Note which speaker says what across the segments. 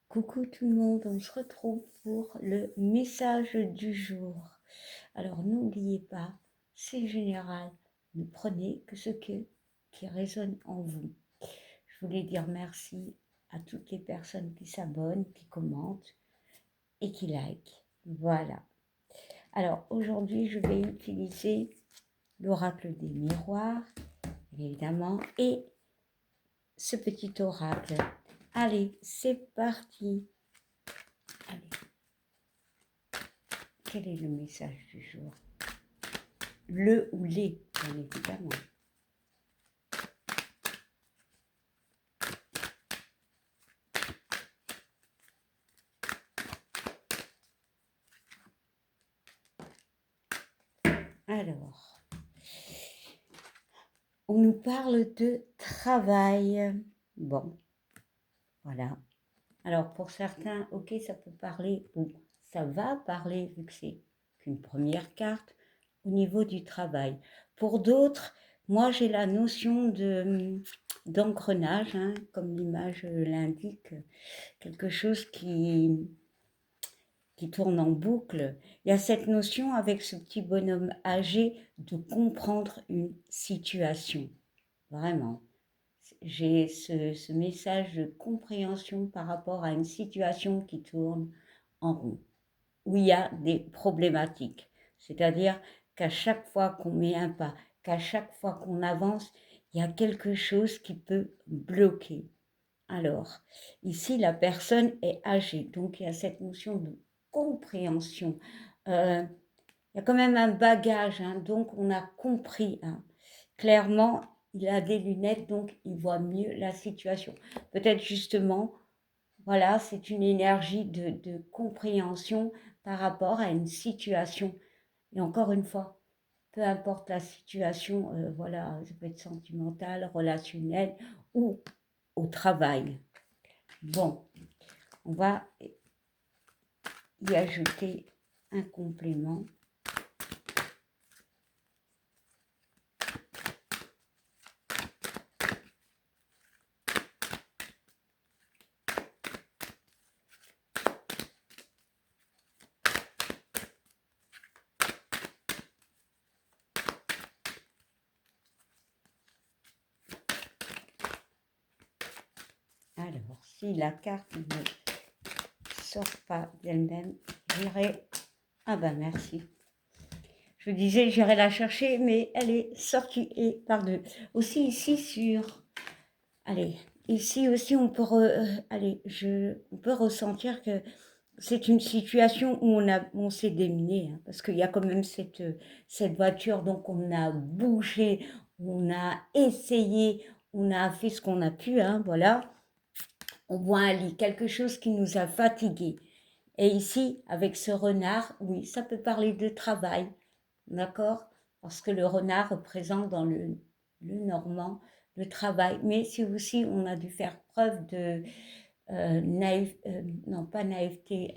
Speaker 1: Coucou tout le monde, on se retrouve pour le message du jour. Alors n'oubliez pas, c'est général, ne prenez que qui résonne en vous. Je voulais dire merci à toutes les personnes qui s'abonnent, qui commentent et qui likent. Voilà. Alors aujourd'hui, je vais utiliser l'oracle des miroirs, évidemment, et ce petit oracle. Allez, c'est parti. Allez. Quel est le message du jour? Le ou les, bien évidemment. Alors, on nous parle de travail. Bon, voilà. Alors, pour certains, ok, ça peut parler, ou ça va parler, vu que c'est qu'une première carte, au niveau du travail. Pour d'autres, moi, j'ai la notion d'engrenage, hein, comme l'image l'indique, quelque chose qui tourne en boucle. Il y a cette notion avec ce petit bonhomme âgé de comprendre une situation. Vraiment. J'ai ce message de compréhension par rapport à une situation qui tourne en rond, où il y a des problématiques. C'est-à-dire qu'à chaque fois qu'on met un pas, qu'à chaque fois qu'on avance, il y a quelque chose qui peut bloquer. Alors, ici, la personne est âgée, donc il y a cette notion de compréhension. Il y a quand même un bagage, hein, donc on a compris. Hein. Clairement, il a des lunettes, donc il voit mieux la situation. Peut-être justement, voilà, c'est une énergie de compréhension par rapport à une situation. Et encore une fois, peu importe la situation, voilà, ça peut être sentimental, relationnel ou au travail. Bon, on va y ajouter un complément. Alors, si la carte ne sort pas d'elle-même, j'irai... Ah ben merci. Je vous disais, j'irai la chercher, mais elle est sortie. Et pardon. Aussi ici sur... Allez, ici aussi on peut, on peut ressentir que c'est une situation où on s'est démené, hein, parce qu'il y a quand même cette voiture, donc on a bougé, on a essayé, on a fait ce qu'on a pu, hein, voilà. On voit un lit, quelque chose qui nous a fatigués. Et ici, avec ce renard, oui, ça peut parler de travail, d'accord? Parce que le renard représente dans le normand le travail. Mais c'est aussi, on a dû faire preuve de non pas naïveté,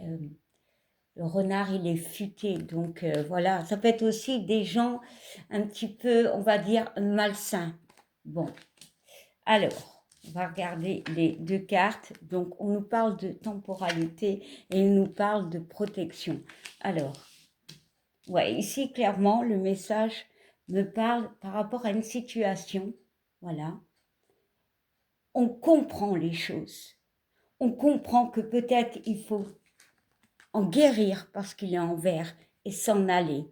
Speaker 1: le renard il est futé, donc voilà, ça peut être aussi des gens un petit peu, on va dire, malsains. Bon, alors, on va regarder les deux cartes. Donc, on nous parle de temporalité et il nous parle de protection. Alors, ouais, ici, clairement, le message me parle par rapport à une situation. Voilà. On comprend les choses. On comprend que peut-être il faut en guérir parce qu'il est en vert et s'en aller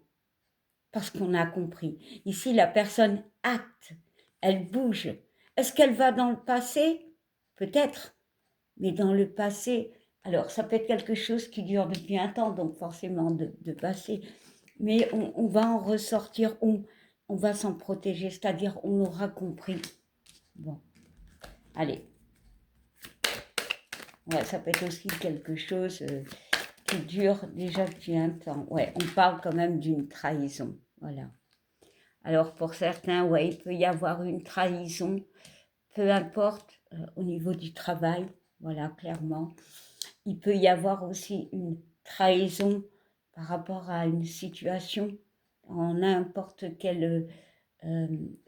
Speaker 1: parce qu'on a compris. Ici, la personne acte, elle bouge. Est-ce qu'elle va dans le passé? Peut-être. Mais dans le passé, alors ça peut être quelque chose qui dure depuis un temps, donc forcément de passé, mais on va en ressortir, on va s'en protéger, c'est-à-dire on aura compris. Bon, allez. Ouais, ça peut être aussi quelque chose qui dure déjà depuis un temps. Ouais, on parle quand même d'une trahison, voilà. Alors pour certains, ouais, il peut y avoir une trahison, peu importe au niveau du travail, voilà, clairement. Il peut y avoir aussi une trahison par rapport à une situation, en n'importe quelle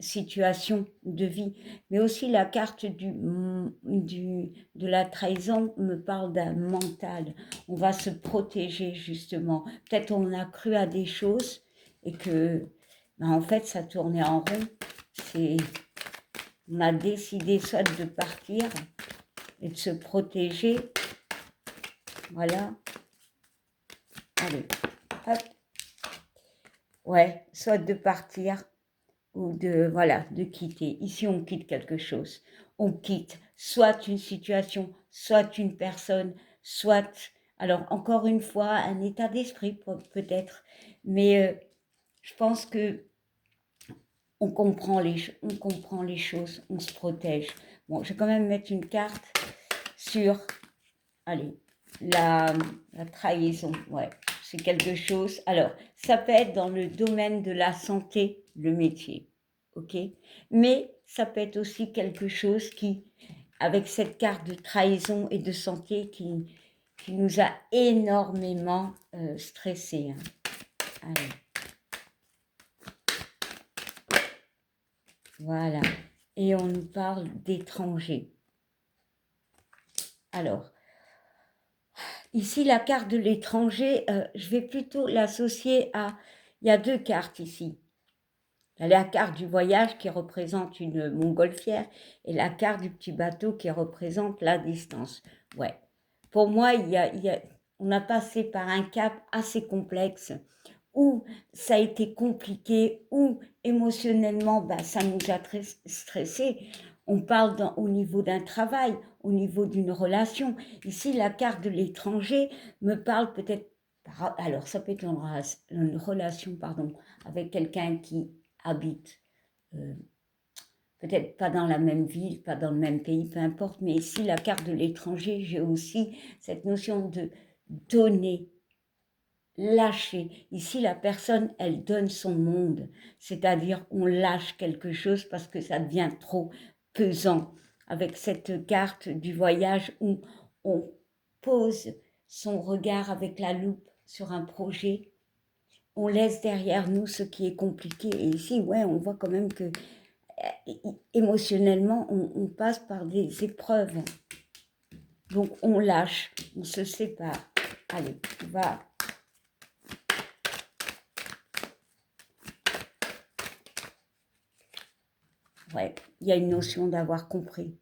Speaker 1: situation de vie. Mais aussi la carte de la trahison me parle d'un mental. On va se protéger justement. Peut-être on a cru à des choses et que ben, en fait ça tournait en rond. On a décidé soit de partir et de se protéger. Voilà. Allez, hop. Ouais, soit de partir ou voilà, de quitter. Ici, on quitte quelque chose. On quitte soit une situation, soit une personne, soit, alors encore une fois, un état d'esprit peut-être. Mais je pense que on comprend les choses, on se protège. Bon, je vais quand même mettre une carte sur, allez, la trahison, ouais, c'est quelque chose. Alors, ça peut être dans le domaine de la santé, le métier, ok? Mais ça peut être aussi quelque chose qui, avec cette carte de trahison et de santé, qui nous a énormément stressés. Hein. Allez. Voilà. Et on nous parle d'étrangers. Alors, ici, la carte de l'étranger, je vais plutôt l'associer à... Il y a deux cartes ici. Il y a la carte du voyage qui représente une montgolfière et la carte du petit bateau qui représente la distance. Ouais. Pour moi, on a passé par un cap assez complexe où ça a été compliqué, où émotionnellement, bah, ça nous a très stressés. On parle au niveau d'un travail, au niveau d'une relation. Ici, la carte de l'étranger me parle peut-être, alors ça peut être une relation pardon, avec quelqu'un qui habite, peut-être pas dans la même ville, pas dans le même pays, peu importe, mais ici, la carte de l'étranger, j'ai aussi cette notion de donner, lâcher. Ici, la personne, elle donne son monde, c'est-à-dire on lâche quelque chose parce que ça devient trop pesant. Avec cette carte du voyage où on pose son regard avec la loupe sur un projet, on laisse derrière nous ce qui est compliqué. Et ici, ouais, on voit quand même que émotionnellement, on passe par des épreuves. Donc, on lâche, on se sépare. Allez, on va... Ouais, il y a une notion d'avoir compris.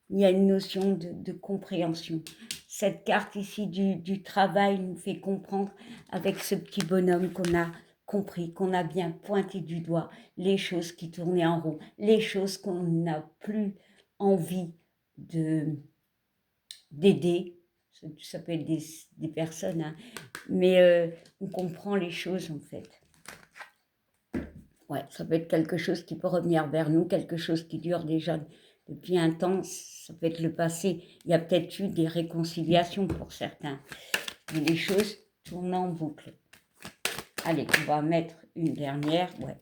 Speaker 1: Il y a une notion de compréhension. Cette carte ici du travail nous fait comprendre avec ce petit bonhomme qu'on a compris, qu'on a bien pointé du doigt les choses qui tournaient en rond, les choses qu'on n'a plus envie d'aider. Ça peut être des personnes, hein, mais on comprend les choses en fait. Ouais, ça peut être quelque chose qui peut revenir vers nous, quelque chose qui dure déjà depuis un temps, ça peut être le passé. Il y a peut-être eu des réconciliations pour certains, mais les choses tournent en boucle. Allez, on va mettre une dernière, ouais.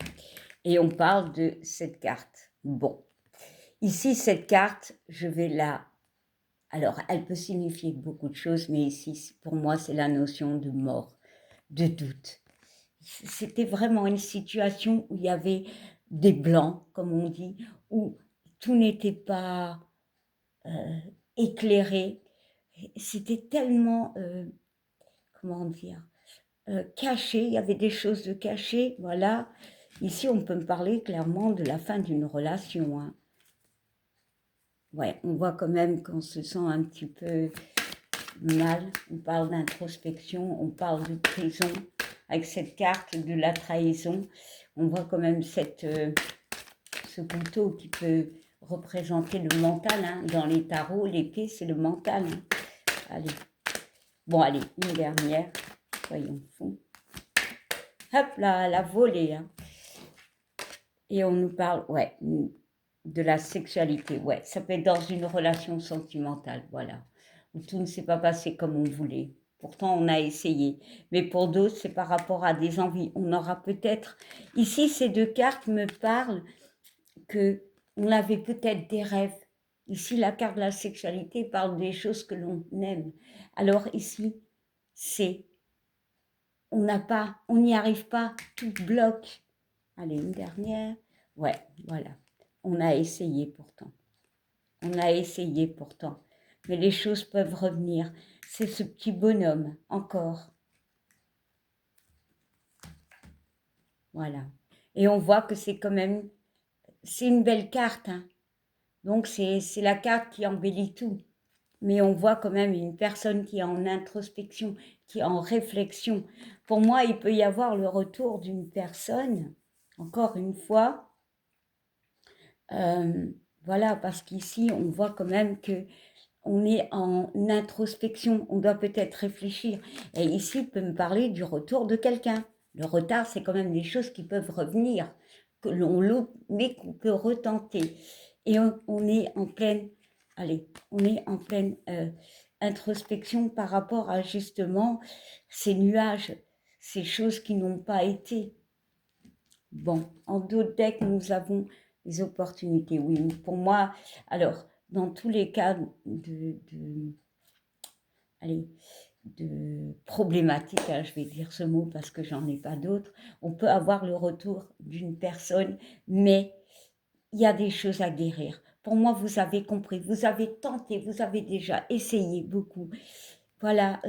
Speaker 1: Et on parle de cette carte. Bon, ici, cette carte, je vais la... Alors, elle peut signifier beaucoup de choses, mais ici, pour moi, c'est la notion de mort, de doute. C'était vraiment une situation où il y avait des blancs, comme on dit, où tout n'était pas éclairé. C'était tellement, comment dire, caché, il y avait des choses de cachées, voilà. Ici, on peut me parler clairement de la fin d'une relation. Hein. Ouais, on voit quand même qu'on se sent un petit peu mal. On parle d'introspection, on parle de prison. Avec cette carte de la trahison, on voit quand même ce couteau qui peut représenter le mental. Hein. Dans les tarots, l'épée, c'est le mental. Hein. Allez. Bon, allez, une dernière. Soyons fous. Hop là, la volée. Hein. Et on nous parle, ouais, de la sexualité. Ouais, ça peut être dans une relation sentimentale, voilà. Où tout ne s'est pas passé comme on voulait. Pourtant, on a essayé. Mais pour d'autres, c'est par rapport à des envies. On aura peut-être... Ici, ces deux cartes me parlent que on avait peut-être des rêves. Ici, la carte de la sexualité parle des choses que l'on aime. Alors ici, c'est... On n'y arrive pas, tout bloque. Allez, une dernière. Ouais, voilà. On a essayé pourtant. On a essayé pourtant. Mais les choses peuvent revenir. C'est ce petit bonhomme, encore. Voilà. Et on voit que c'est quand même... C'est une belle carte, hein. Donc c'est la carte qui embellit tout. Mais on voit quand même une personne qui est en introspection, qui est en réflexion. Pour moi, il peut y avoir le retour d'une personne, encore une fois, voilà, parce qu'ici, on voit quand même que on est en introspection, on doit peut-être réfléchir. Et ici, il peut me parler du retour de quelqu'un. Le retard, c'est quand même des choses qui peuvent revenir, que l'on loupe, mais qu'on peut retenter. Et on est en pleine, allez, on est en pleine introspection par rapport à justement ces nuages, ces choses qui n'ont pas été. Bon, en d'autres decks, nous avons les opportunités. Oui, pour moi, alors, dans tous les cas allez, de problématiques, hein, je vais dire ce mot parce que j'en ai pas d'autres, on peut avoir le retour d'une personne, mais il y a des choses à guérir. Pour moi, vous avez compris, vous avez tenté, vous avez déjà essayé beaucoup. Voilà,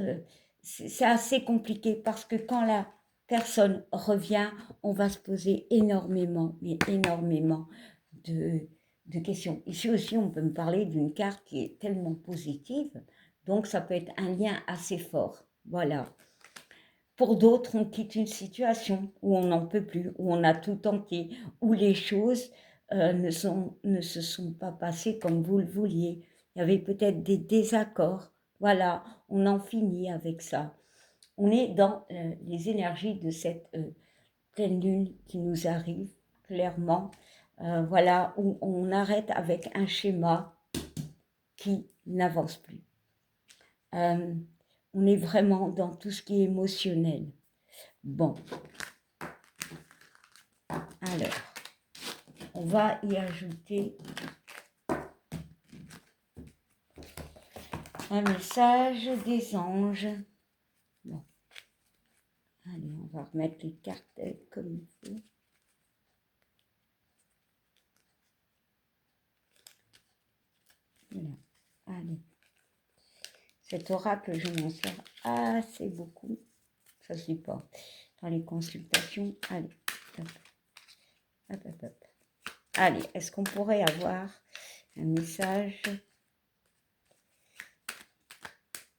Speaker 1: c'est assez compliqué parce que quand la personne revient, on va se poser énormément, mais énormément de, de questions. Ici aussi, on peut me parler d'une carte qui est tellement positive, donc ça peut être un lien assez fort. Voilà. Pour d'autres, on quitte une situation où on n'en peut plus, où on a tout tenté, où les choses ne se sont pas passées comme vous le vouliez. Il y avait peut-être des désaccords. Voilà, on en finit avec ça. On est dans les énergies de cette pleine lune qui nous arrive, clairement. Voilà, où on arrête avec un schéma qui n'avance plus. On est vraiment dans tout ce qui est émotionnel. Bon, alors, on va y ajouter un message des anges. Bon, allez, on va remettre les cartes comme il faut. Voilà, allez. Cet oracle, je m'en sers assez beaucoup. Ça ne suit pas. Dans les consultations, allez, hop, hop, hop, hop. Allez, est-ce qu'on pourrait avoir un message,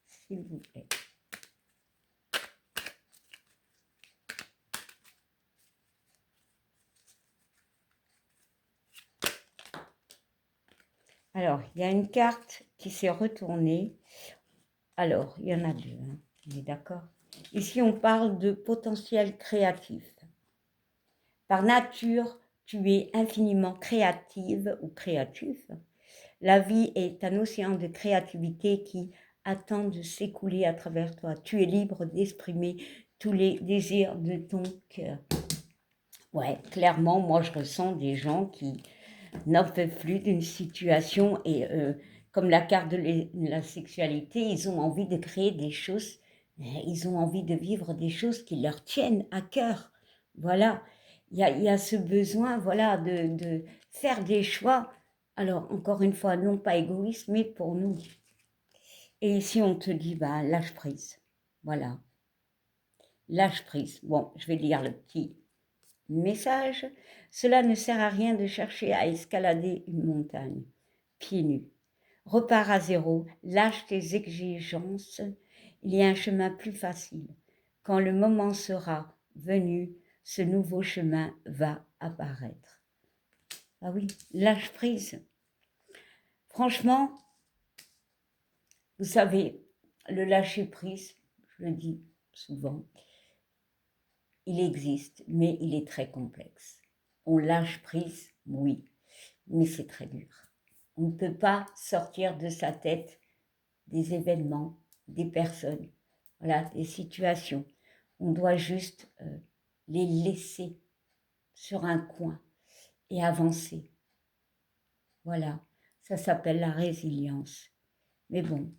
Speaker 1: s'il vous plaît? Alors, il y a une carte qui s'est retournée. Alors, il y en a deux, hein. On est d'accord? Ici, on parle de potentiel créatif. Par nature, tu es infiniment créative ou créatif. La vie est un océan de créativité qui attend de s'écouler à travers toi. Tu es libre d'exprimer tous les désirs de ton cœur. Ouais, clairement, moi, je ressens des gens qui n'en peuvent plus d'une situation et comme la carte de la sexualité, ils ont envie de créer des choses, ils ont envie de vivre des choses qui leur tiennent à cœur. Voilà, il y a ce besoin, voilà, de faire des choix. Alors, encore une fois, non pas égoïste, mais pour nous. Et ici, on te dit, bah, lâche prise. Voilà, lâche prise. Bon, je vais lire le petit message. Cela ne sert à rien de chercher à escalader une montagne, pieds nus. Repars à zéro, lâche tes exigences. Il y a un chemin plus facile. Quand le moment sera venu, ce nouveau chemin va apparaître. Ah oui, lâche prise. Franchement, vous savez, le lâcher prise, je le dis souvent, il existe, mais il est très complexe. On lâche prise, oui, mais c'est très dur. On ne peut pas sortir de sa tête des événements, des personnes, voilà, des situations. On doit juste les laisser sur un coin et avancer. Voilà, ça s'appelle la résilience. Mais bon,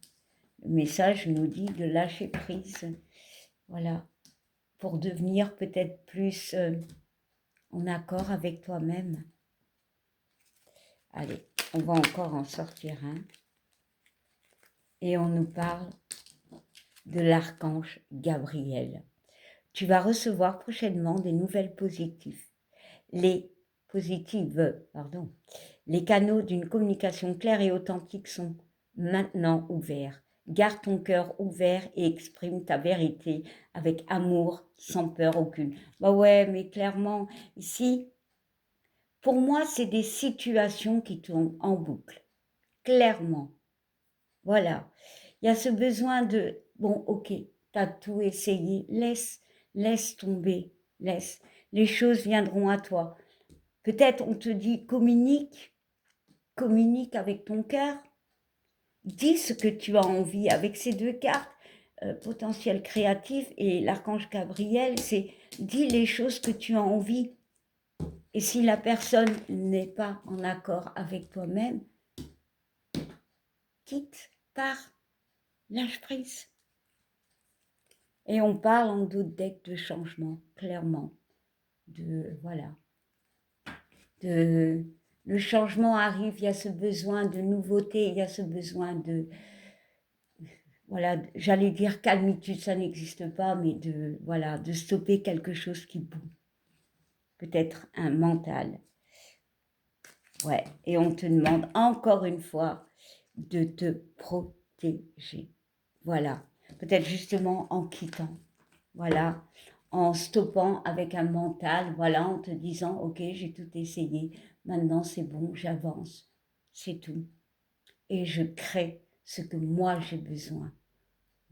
Speaker 1: le message nous dit de lâcher prise, voilà, pour devenir peut-être plus en accord avec toi-même. Allez, on va encore en sortir un. Et on nous parle de l'archange Gabriel. Tu vas recevoir prochainement des nouvelles positives. Les Les canaux d'une communication claire et authentique sont maintenant ouverts. Garde ton cœur ouvert et exprime ta vérité avec amour, sans peur aucune. Bah ouais, mais clairement, ici, pour moi, c'est des situations qui tournent en boucle. Clairement. Voilà. Il y a ce besoin de, bon, ok, t'as tout essayé, laisse tomber, laisse. Les choses viendront à toi. Peut-être on te dit communique avec ton cœur, dis ce que tu as envie avec ces deux cartes, potentiel créatif et l'archange Gabriel, c'est dis les choses que tu as envie. Et si la personne n'est pas en accord avec toi-même, quitte, pars, lâche prise. Et on parle en d'autres decks de changement, clairement. Voilà. Le changement arrive, il y a ce besoin de nouveauté, il y a ce besoin de, voilà, j'allais dire calmitude, ça n'existe pas, mais voilà, de stopper quelque chose qui boue. Peut-être un mental. Ouais, et on te demande encore une fois de te protéger. Voilà, peut-être justement en quittant. Voilà, en stoppant avec un mental, voilà, en te disant, ok, j'ai tout essayé, maintenant c'est bon, j'avance, c'est tout. Et je crée ce que moi j'ai besoin.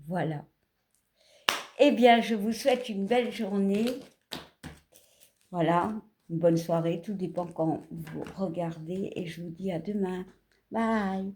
Speaker 1: Voilà. Eh bien, je vous souhaite une belle journée. Voilà, une bonne soirée, tout dépend quand vous regardez et je vous dis à demain. Bye.